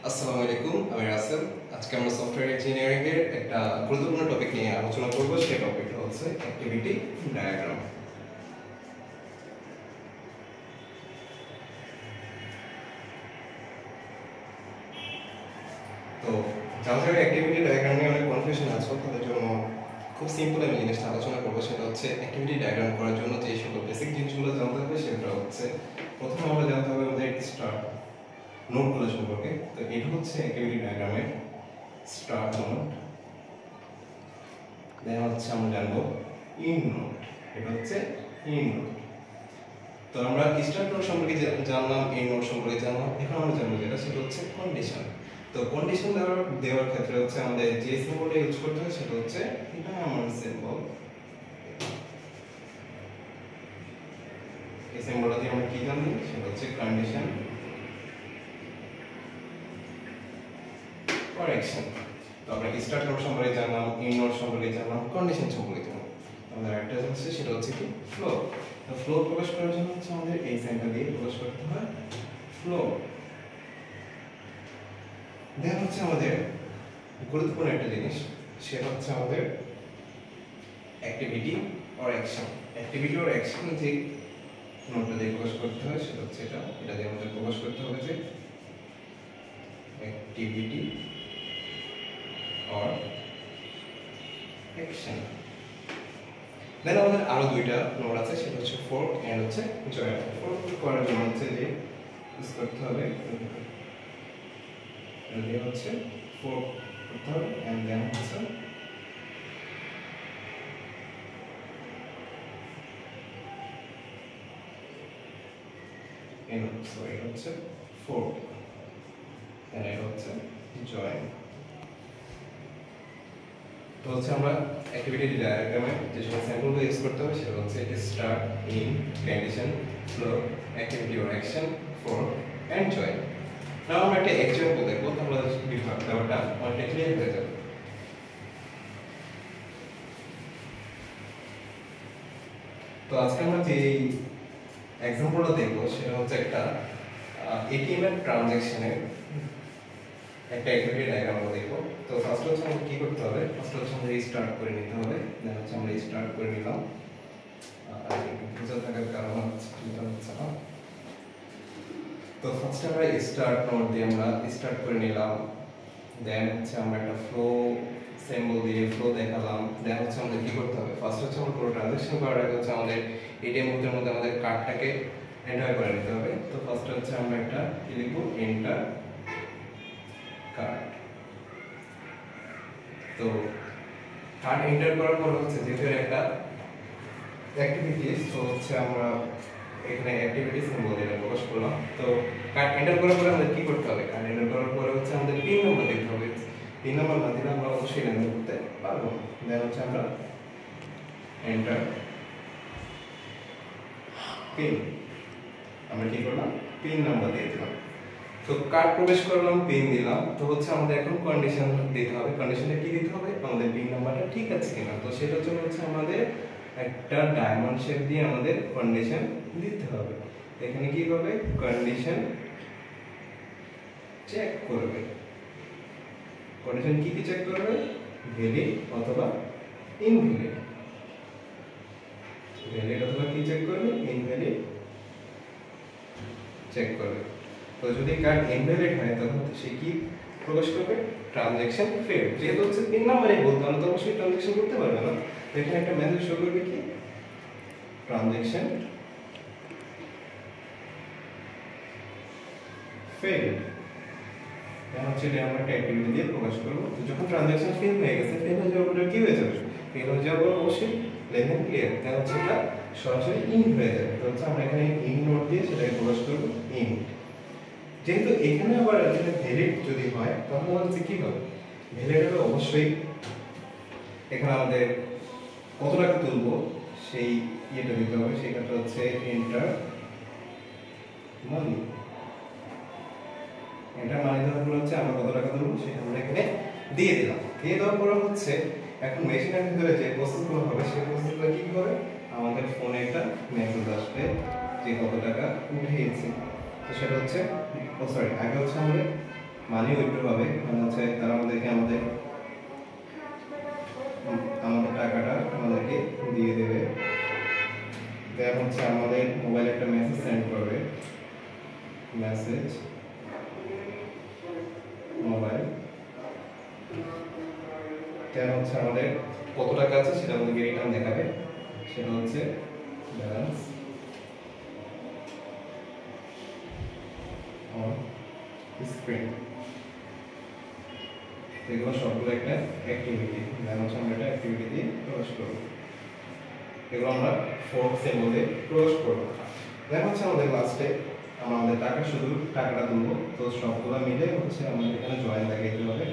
আসসালামু আলাইকুম, আমি রাসেল। আজকে আমরা সফটওয়্যার ইঞ্জিনিয়ারিং এর একটা গুরুত্বপূর্ণ টপিক নিয়ে আলোচনা করব। সেই টপিকটা হচ্ছে অ্যাক্টিভিটি ডায়াগ্রাম। তো যাদের অ্যাক্টিভিটি ডায়াগ্রাম নিয়ে অনেক কনফিউশন আছে, তাদের জন্য খুব সিম্পল আমি জিনিসটা আলোচনা করবো। সেটা হচ্ছে অ্যাক্টিভিটি ডায়াগ্রাম করার জন্য যে সকল বেসিক জিনিসগুলো জানতে হবে সেটা হচ্ছে প্রথমে আমরা জানতে হবে আমাদের স্টার্ট নোডগুলো সম্পর্কে। তো এটা হচ্ছে অ্যাক্টিভিটি ডায়াগ্রামের স্টার্ট নোড। দেন হচ্ছে আমরা জানবো ইন নোড, এটা হচ্ছে ইন নোড। তো আমরা স্টার্ট নোড সম্পর্কে জানলাম, ইন নোড সম্পর্কে জানলাম। এখন আমরা জানবো যেটা সেটা হচ্ছে কন্ডিশন। তো কন্ডিশন দেওয়ার ক্ষেত্রে হচ্ছে আমাদের যে সিম্বলটা ইউজ করতে হয় সেটা হচ্ছে এটা আমার সিম্বল। এই সিম্বলটা দিয়ে আমরা কি জানি সেটা হচ্ছে কন্ডিশন অর অ্যাকশন। তো আমরা স্টার্ট নোড সম্পর্কে জানলাম, ইন নোড সম্পর্কে জানলাম, কন্ডিশন সম্পর্কে জানলাম। আমাদের একটা হচ্ছে সেটা হচ্ছে কি ফ্লো। তো ফ্লো প্রকাশ করার জন্য হচ্ছে আমাদের এই সাইনটা দিয়ে প্রকাশ করতে হয় ফ্লো। দেন হচ্ছে আমাদের গুরুত্বপূর্ণ একটা জিনিস, সেটা হচ্ছে আমাদের activity or action. Activity or action যে নোটটা দিয়ে প্রকাশ করতে হয় সেটা হচ্ছে এটা দিয়ে আমাদের প্রকাশ করতে হবে যে অ্যাক্টিভিটি অর অ্যাকশন। দেন আমাদের আরো দুইটা নোড আছে, সেটা হচ্ছে ফোর্ক এন্ড হচ্ছে জয়েন। ফোর্ক করার জন্য হচ্ছে যে ইউজ করতে হবে এটা দিয়ে হচ্ছে ফোর্ক করতে হবে এন্ড দেন হচ্ছে এন্ড সো এটা হচ্ছে ফোর্ক এন্ড এটা হচ্ছে জয়েন। তো হচ্ছে আমরা অ্যাক্টিভিটি ডায়াগ্রামে যে সমস্ত স্যাম্পলগুলো ইউজ করতে হবে সেটা হচ্ছে start, in, condition, flow, activity or action, fork and join. Now আমরা একটা এক্সাম্পল দেখব, তাহলে ব্যাপারটা অনেকটা ক্লিয়ার হয়ে যাবে। তো আজকে আমরা যে এক্সাম্পলটা দেখব সেটা হচ্ছে একটা এটিএম এর ট্রানজ্যাকশনের একটা অ্যাক্টিভিটি ডায়াগ্রাম আমরা দেখব। তো ফার্স্ট হচ্ছে আমাদের কি করতে হবে, ফার্স্ট হচ্ছে আমাদের স্টার্ট করে নিতে হবে। দেন হচ্ছে আমরা স্টার্ট করে নিলাম। আর বুঝা থাকার কারণ হচ্ছে না। তো ফার্স্ট আমরা স্টার্ট নোড দিয়ে আমরা স্টার্ট করে নিলাম। দেন হচ্ছে আমরা একটা ফ্লো সিম্বল দিয়ে ফ্লো দেখালাম। দেন হচ্ছে আমাদের কি করতে হবে, ফার্স্ট হচ্ছে আমরা পুরো ট্রানজ্যাকশন করার আগে হচ্ছে আমাদের এটিএম বুথের মধ্যে আমাদের কার্ডটাকে এন্টার করে নিতে হবে। তো ফার্স্ট হচ্ছে আমরা একটা কি লিখব, এন্টার কার্ড। তো কার্ড এন্টার করার পর হচ্ছে যেহেতু একটা অ্যাক্টিভিটিস, তো হচ্ছে আমরা এখানে অ্যাক্টিভিটি সিম্বল দিয়ে প্রকাশ করলাম। তো কার্ড এন্টার করার পরে আমাদের কি করতে হবে, কার্ড এন্টার করার পরে হচ্ছে আমাদের পিন নাম্বার দিতে হবে। পিন নাম্বার না দিলে আমরা অবশ্যই লেনদেন করতে পারবো না। দেন হচ্ছে আমরা এন্টার পিন, আমরা কি করলাম, পিন নাম্বার দিয়ে দিলাম। তো কার্ড প্রবেশ করলাম, পিন দিলাম। তো হচ্ছে আমাদের এখন কন্ডিশন দিতে হবে। কন্ডিশনে কি দিতে হবে, আমাদের পিন নাম্বারটা ঠিক আছে কিনা। তো সেটার জন্য হচ্ছে আমাদের একটা ডায়মন্ড শেপ দিয়ে আমাদের কন্ডিশন দিতে হবে। এখানে কি হবে, কন্ডিশন চেক করবে। কন্ডিশন কি কি চেক করবে, ভ্যালিড অথবা ইনভ্যালিড। ভ্যালিড অথবা কি চেক করবে, ইনভ্যালিড চেক করবে। তো যদি কার্ড ইনভ্যালিড হয় তখন সে কি প্রকাশ করবে, ট্রানজ্যাকশন ফেলড। যেহেতু হচ্ছে পিন নাম্বারে বলতে আমরা তো অবশ্যই ট্রানজ্যাকশন করতে পারবে না। তো এখানে একটা মেসেজ শো করবে কি, ট্রানজ্যাকশন ফেলড। এখন হচ্ছে এটা আমরা একটা অ্যাক্টিভিটি দিয়ে প্রকাশ করব। তো যখন ট্রানজ্যাকশন ফেল হয়ে গেছে, ফেল হয়ে যাওয়ার পরে কি হয়ে যাবে, ফেল হয়ে যাওয়ার পর অবশ্যই লেনদেন ক্লিয়ার। তাহলে হচ্ছে এটা সরাসরি ইন হয়ে যাবে। তো হচ্ছে আমরা এখানে ইন নোট দিয়ে সেটাকে প্রকাশ করব ইন। যেহেতু এখানে আবার এখানে ভ্যালিড যদি হয় তাহলে হচ্ছে কি হবে, ভ্যালিড হবে অবশ্যই এখানে আমাদের কত টাকা তুলবো সেই ইয়েটা দিতে হবে। সেটা হচ্ছে এন্টার মানি। এন্টার মানি দেওয়ার পর হচ্ছে আমরা কত টাকা তুলবো সেটা আমরা এখানে দিয়ে দিলাম। দিয়ে দেওয়ার পর হচ্ছে এখন মেশিনের ভিতরে যে প্রসেসগুলো হবে সেই প্রসেসগুলো কি হবে, আমাদের ফোনে একটা মেসেজ আসবে যে কত টাকা উঠিয়েছে। তো সেটা হচ্ছে সরি, আগে হচ্ছে আমাদের মানি উইথড্র হবে, মানে হচ্ছে তারা আমাদেরকে আমাদের টাকাটা আমাদেরকে দিয়ে দেবে। দেন হচ্ছে আমাদের মোবাইলে একটা মেসেজ সেন্ড করবে, মেসেজ মোবাইল। দেন হচ্ছে আমাদের কত টাকা আছে সেটা আমাদেরকে রিটার্ন দেখাবে, সেটা হচ্ছে ব্যালেন্স অন স্ক্রিন। এগুলো সবগুলো একটা অ্যাক্টিভিটি, দেন হচ্ছে আমরা একটা অ্যাক্টিভিটি দিয়ে প্রকাশ করব। এগুলো আমরা ফোর্থ সিম্বলে প্রকাশ করব। দেন হচ্ছে আমাদের লাস্টে আমরা আমাদের টাকা শুধু টাকাটা তুলবো, তো সবগুলো মিলে হচ্ছে আমাদের এখানে জয়েন দেখাইতে হবে।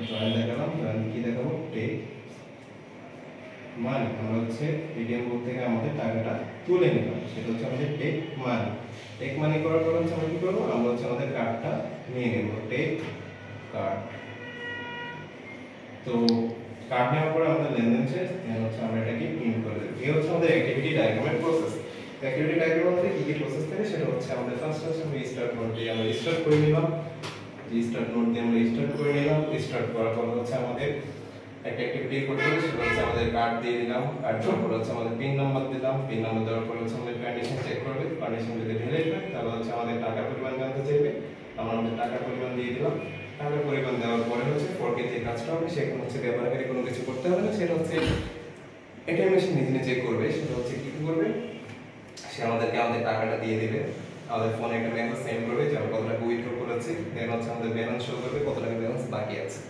জয়েন দেখালাম, জয়েন কি দেখাবো, টেক মানি। আমরা হচ্ছে এটিএম বুথ থেকে আমাদের টাকাটা তুলে নিলাম, সেটা হচ্ছে আমাদের টেক মানি। টেক মানি করার পর হচ্ছে আমরা কি করবো, আমরা হচ্ছে আমাদের কার্ডটা নিয়ে নেব, টেক কার্ড। তো কার্ড নেওয়ার পরে আমাদের লেনদেন শেষ, দেন হচ্ছে আমরা এটাকে প্রিন্ট করে দেব। এই হচ্ছে আমাদের অ্যাক্টিভিটি ডায়াগ্রামের প্রসেস। অ্যাক্টিভিটি ডায়াগ্রামের মধ্যে কি কি প্রসেস থাকে সেটা হচ্ছে আমাদের ফার্স্ট হচ্ছে আমরা স্টার্ট নোট দিয়ে আমরা স্টার্ট করে নিলাম, স্টার্ট নোট দিয়ে আমরা স্টার্ট করে নিলাম। স্টার্ট করার পর হচ্ছে আমাদের একটা অ্যাক্টিভিটি করতে হবে, সেটা হচ্ছে আমাদের কার্ড দিয়ে দিলাম, কার্ড দেওয়ার পর হচ্ছে আমাদের পিন নাম্বার দিলাম, পিন নাম্বার দেওয়ার পর হচ্ছে আমাদের কন্ডিশন চেক করবে, কন্ডিশন যদি ভ্যালিড হয় তাহলে হচ্ছে আমাদের টাকার পরিমাণ জানতে চাইবে, আমরা আমাদের টাকার পরিমাণ দিয়ে দিলাম। টাকার পরিমাণ দেওয়ার পরে হচ্ছে পরকে যে কাজটা হবে সেখানে হচ্ছে ব্যবহারকারী কোনো কিছু করতে হবে না, সেটা হচ্ছে এটিএম মেশিন নিজে নিজে করবে। সেটা হচ্ছে কি করবে, সে আমাদেরকে আমাদের টাকাটা দিয়ে দিবে, আমাদের ফোনে একটা মেসেজ সেন্ড করবে যে আমরা কত টাকা উইথড্র করেছি, দেন হচ্ছে আমাদের ব্যালেন্স শো করবে কত টাকা ব্যালেন্স বাকি আছে।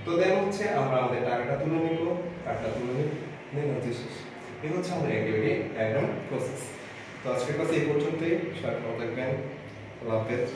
তো দেন হচ্ছে আমরা আমাদের টাকাটা তুলে নিব, কার্ডটা তুলে নিব, দেন হচ্ছে শেষ। এই হচ্ছে আমাদের অ্যাক্টিভিটি ডায়াগ্রাম প্রসেস। তো আজকের ক্লাস এই পর্যন্তই, সবাই ভালো থাকবেন, আল্লাহ হাফেজ।